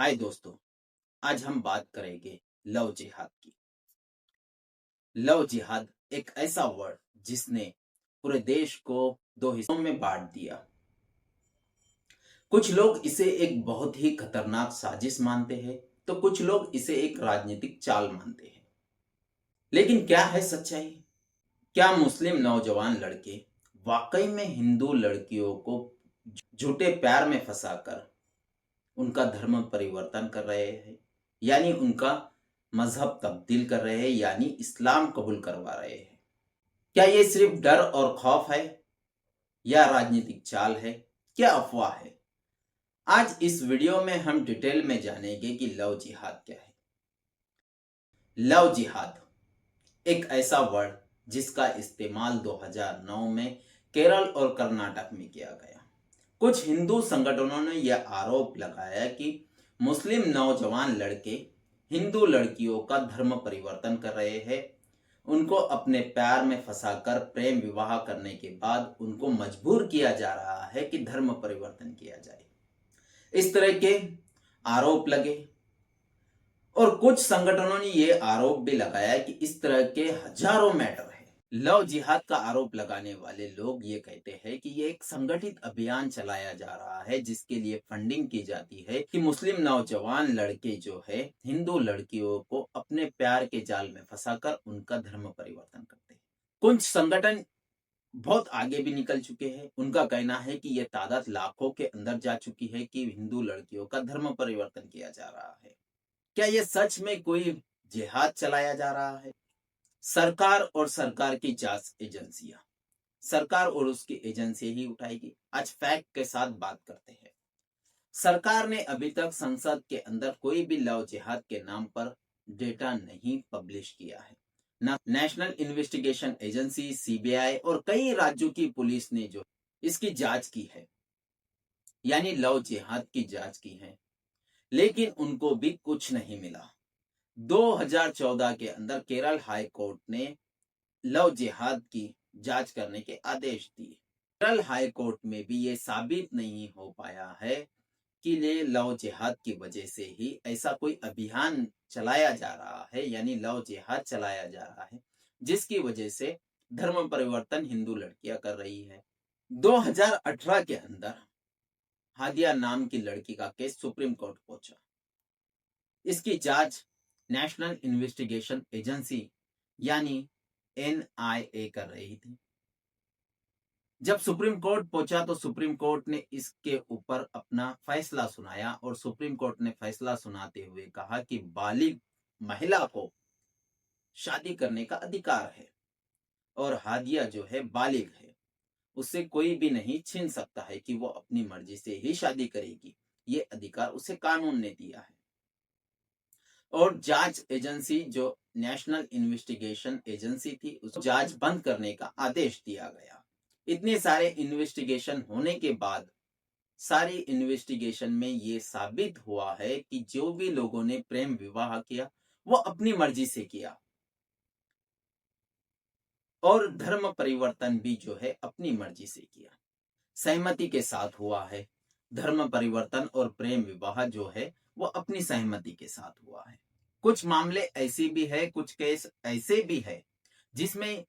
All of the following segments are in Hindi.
हाय दोस्तों। आज हम बात करेंगे लव जिहाद की। लव जिहाद एक ऐसा वर्ड जिसने पूरे देश को दो हिस्सों में बांट दिया। कुछ लोग इसे एक बहुत ही खतरनाक साजिश मानते हैं, तो कुछ लोग इसे एक राजनीतिक चाल मानते हैं। लेकिन क्या है सच्चाई? क्या मुस्लिम नौजवान लड़के वाकई में हिंदू लड़कियों को झूठे प्यार में फंसाकर उनका धर्म परिवर्तन कर रहे हैं, यानी उनका मजहब तब्दील कर रहे हैं, यानी इस्लाम कबूल करवा रहे हैं? क्या ये सिर्फ डर और खौफ है, या राजनीतिक चाल है, क्या अफवाह है? आज इस वीडियो में हम डिटेल में जानेंगे कि लव जिहाद क्या है। लव जिहाद एक ऐसा वर्ड जिसका इस्तेमाल 2009 में केरल और कर्नाटक में किया गया। कुछ हिंदू संगठनों ने यह आरोप लगाया कि मुस्लिम नौजवान लड़के हिंदू लड़कियों का धर्म परिवर्तन कर रहे हैं। उनको अपने प्यार में फंसाकर प्रेम विवाह करने के बाद उनको मजबूर किया जा रहा है कि धर्म परिवर्तन किया जाए। इस तरह के आरोप लगे और कुछ संगठनों ने यह आरोप भी लगाया कि इस तरह के हजारों मैटर है। लव जिहाद का आरोप लगाने वाले लोग ये कहते हैं कि ये एक संगठित अभियान चलाया जा रहा है जिसके लिए फंडिंग की जाती है कि मुस्लिम नौजवान लड़के जो है हिंदू लड़कियों को अपने प्यार के जाल में फंसाकर उनका धर्म परिवर्तन करते हैं। कुछ संगठन बहुत आगे भी निकल चुके हैं। उनका कहना है कि यह तादाद लाखों के अंदर जा चुकी है कि हिंदू लड़कियों का धर्म परिवर्तन किया जा रहा है। क्या यह सच में कोई जिहाद चलाया जा रहा है? सरकार और सरकार की जांच एजेंसियां, सरकार और उसकी एजेंसी ही उठाएगी। आज फैक्ट के साथ बात करते हैं। सरकार ने अभी तक संसद के अंदर कोई भी लव जिहाद के नाम पर डेटा नहीं पब्लिश किया है। ना नेशनल इन्वेस्टिगेशन एजेंसी सीबीआई और कई राज्यों की पुलिस ने जो इसकी जांच की है, यानी लव जिहाद की जांच की है, लेकिन उनको भी कुछ नहीं मिला। 2014 के अंदर केरल हाई कोर्ट ने लव जिहाद की जांच करने के आदेश दिए। केरल हाई कोर्ट में भी ये साबित नहीं हो पाया है कि ये लव जिहाद की वजह से ही ऐसा कोई अभियान चलाया जा रहा है, यानी लव जिहाद चलाया जा रहा है जिसकी वजह से धर्म परिवर्तन हिंदू लड़कियां कर रही है। 2018 के अंदर हादिया नाम की लड़की का केस सुप्रीम कोर्ट पहुंचा। इसकी जांच नेशनल इन्वेस्टिगेशन एजेंसी यानी एनआईए कर रही थी। जब सुप्रीम कोर्ट पहुंचा तो सुप्रीम कोर्ट ने इसके ऊपर अपना फैसला सुनाया और सुप्रीम कोर्ट ने फैसला सुनाते हुए कहा कि बालिग महिला को शादी करने का अधिकार है और हादिया जो है बालिग है, उससे कोई भी नहीं छीन सकता है कि वो अपनी मर्जी से ही शादी करेगी। ये अधिकार उसे कानून ने दिया है। और जांच एजेंसी जो नेशनल इन्वेस्टिगेशन एजेंसी थी, उस जांच बंद करने का आदेश दिया गया। इतने सारे इन्वेस्टिगेशन होने के बाद सारी इन्वेस्टिगेशन में ये साबित हुआ है कि जो भी लोगों ने प्रेम विवाह किया वो अपनी मर्जी से किया और धर्म परिवर्तन भी जो है अपनी मर्जी से किया, सहमति के साथ हुआ है। धर्म परिवर्तन और प्रेम विवाह जो है वो अपनी सहमति के साथ हुआ है। कुछ मामले ऐसे भी है, कुछ केस ऐसे भी है जिसमें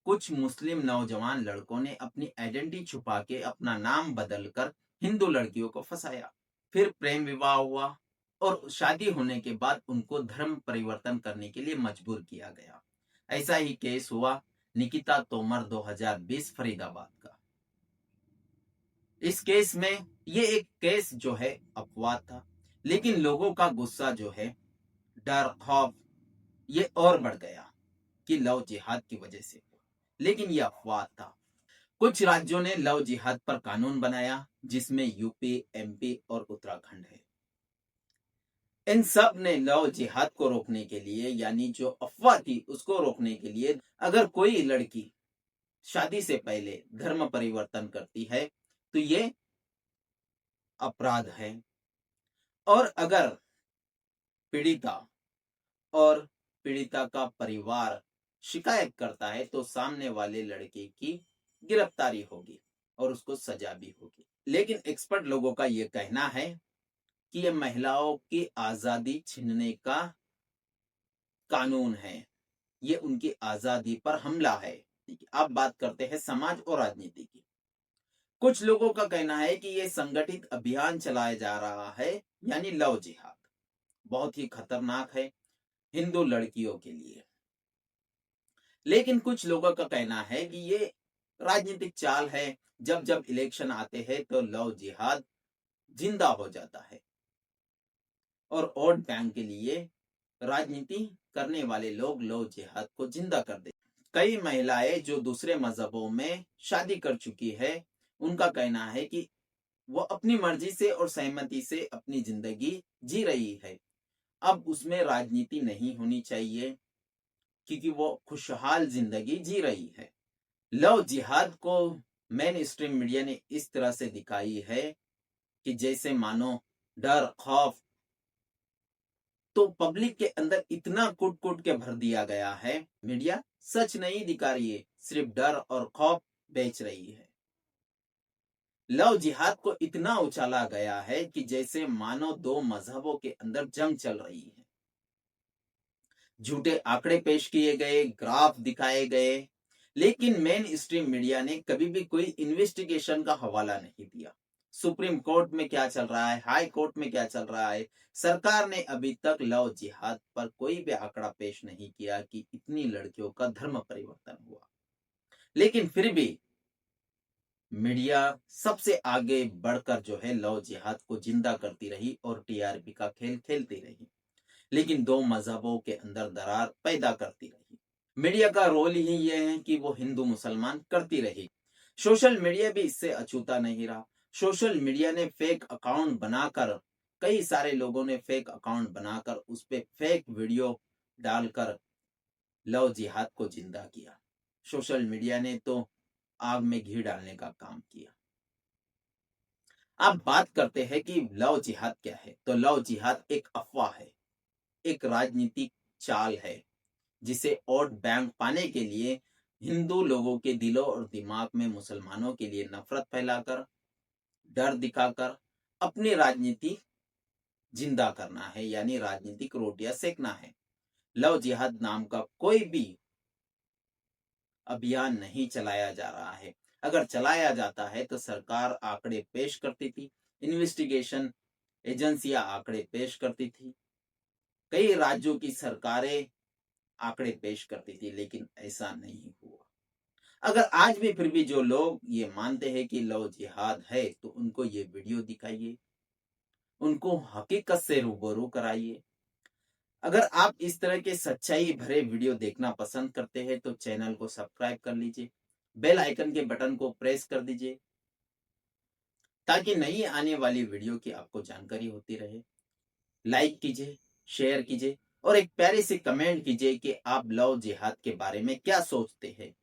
कुछ मुस्लिम नौजवान लड़कों ने अपनी आइडेंटिटी छुपा के अपना नाम बदलकर हिंदू लड़कियों को फंसाया, फिर प्रेम विवाह हुआ और शादी होने के बाद उनको धर्म परिवर्तन करने के लिए मजबूर किया गया। ऐसा ही केस हुआ निकिता तोमर 2020 फरीदाबाद का। इस केस में ये एक केस जो है अपवाद था, लेकिन लोगों का गुस्सा जो है, डर खौफ ये और बढ़ गया कि लव जिहाद की वजह से, लेकिन यह अफवाह था। कुछ राज्यों ने लव जिहाद पर कानून बनाया जिसमें यूपी, एमपी और उत्तराखंड है। इन सब ने लव जिहाद को रोकने के लिए, यानी जो अफवाह थी उसको रोकने के लिए, अगर कोई लड़की शादी से पहले धर्म परिवर्तन करती है तो ये अपराध है, और अगर पीड़िता और पीड़िता का परिवार शिकायत करता है तो सामने वाले लड़के की गिरफ्तारी होगी और उसको सजा भी होगी। लेकिन एक्सपर्ट लोगों का यह कहना है कि ये महिलाओं की आजादी छीनने का कानून है, ये उनकी आजादी पर हमला है। ठीक है, अब बात करते हैं समाज और राजनीति की। कुछ लोगों का कहना है कि ये संगठित अभियान चलाया जा रहा है, यानी लव जिहाद बहुत ही खतरनाक है हिंदू लड़कियों के लिए। लेकिन कुछ लोगों का कहना है कि ये राजनीतिक चाल है, जब जब इलेक्शन आते हैं तो लव जिहाद जिंदा हो जाता है और वोट बैंक के लिए राजनीति करने वाले लोग लव जिहाद को जिंदा कर देते। कई महिलाएं जो दूसरे मजहबों में शादी कर चुकी है, उनका कहना है कि वो अपनी मर्जी से और सहमति से अपनी जिंदगी जी रही है, अब उसमें राजनीति नहीं होनी चाहिए क्योंकि वो खुशहाल जिंदगी जी रही है। लव जिहाद को मेन स्ट्रीम मीडिया ने इस तरह से दिखाई है कि जैसे मानो डर खौफ तो पब्लिक के अंदर इतना कूट कूट के भर दिया गया है। मीडिया सच नहीं दिखा रही है, सिर्फ डर और खौफ बेच रही है। लव जिहाद को इतना उछाला गया है कि जैसे मानो दो मजहबों के अंदर जंग चल रही है। झूठे आंकड़े पेश किए गए, ग्राफ दिखाए गए, लेकिन मेन स्ट्रीम मीडिया ने कभी भी कोई इन्वेस्टिगेशन का हवाला नहीं दिया। सुप्रीम कोर्ट में क्या चल रहा है, हाई कोर्ट में क्या चल रहा है, सरकार ने अभी तक लव जिहाद पर कोई भी आंकड़ा पेश नहीं किया कि इतनी लड़कियों का धर्म परिवर्तन हुआ। लेकिन फिर भी मीडिया सबसे आगे बढ़कर जो है लव जिहाद को जिंदा करती रही और टीआरपी का खेल खेलती रही, लेकिन दो मजहबों के अंदर दरार पैदा करती रही। मीडिया का रोल ही यह है कि वो हिंदू मुसलमान करती रही। सोशल मीडिया भी इससे अछूता नहीं रहा। सोशल मीडिया ने फेक अकाउंट बनाकर, कई सारे लोगों ने फेक अकाउंट बनाकर उस पे फेक वीडियो डालकर लव जिहाद को जिंदा किया। सोशल मीडिया ने तो आग में घी डालने का काम किया। अब बात करते हैं कि लव जिहाद क्या है। तो लव जिहाद एक अफवाह है, एक राजनीतिक चाल है जिसे वोट बैंक पाने के लिए हिंदू लोगों के दिलों और दिमाग में मुसलमानों के लिए नफरत फैलाकर, डर दिखाकर अपनी राजनीति जिंदा करना है, यानी राजनीतिक रोटियां सेकना है। लव जिहाद नाम का कोई भी अभियान नहीं चलाया जा रहा है। अगर चलाया जाता है तो सरकार आंकड़े पेश करती थी, इन्वेस्टिगेशन एजेंसियां आंकड़े पेश करती थी, कई राज्यों की सरकारें आंकड़े पेश करती थी, लेकिन ऐसा नहीं हुआ। अगर आज भी फिर भी जो लोग ये मानते हैं कि लव जिहाद है, तो उनको ये वीडियो दिखाइए, उनको हकीकत से रूबरू कराइए। अगर आप इस तरह के सच्चाई भरे वीडियो देखना पसंद करते हैं तो चैनल को सब्सक्राइब कर लीजिए, बेल आइकन के बटन को प्रेस कर दीजिए ताकि नई आने वाली वीडियो की आपको जानकारी होती रहे। लाइक कीजिए, शेयर कीजिए और एक प्यारे से कमेंट कीजिए कि आप लव जिहाद के बारे में क्या सोचते हैं।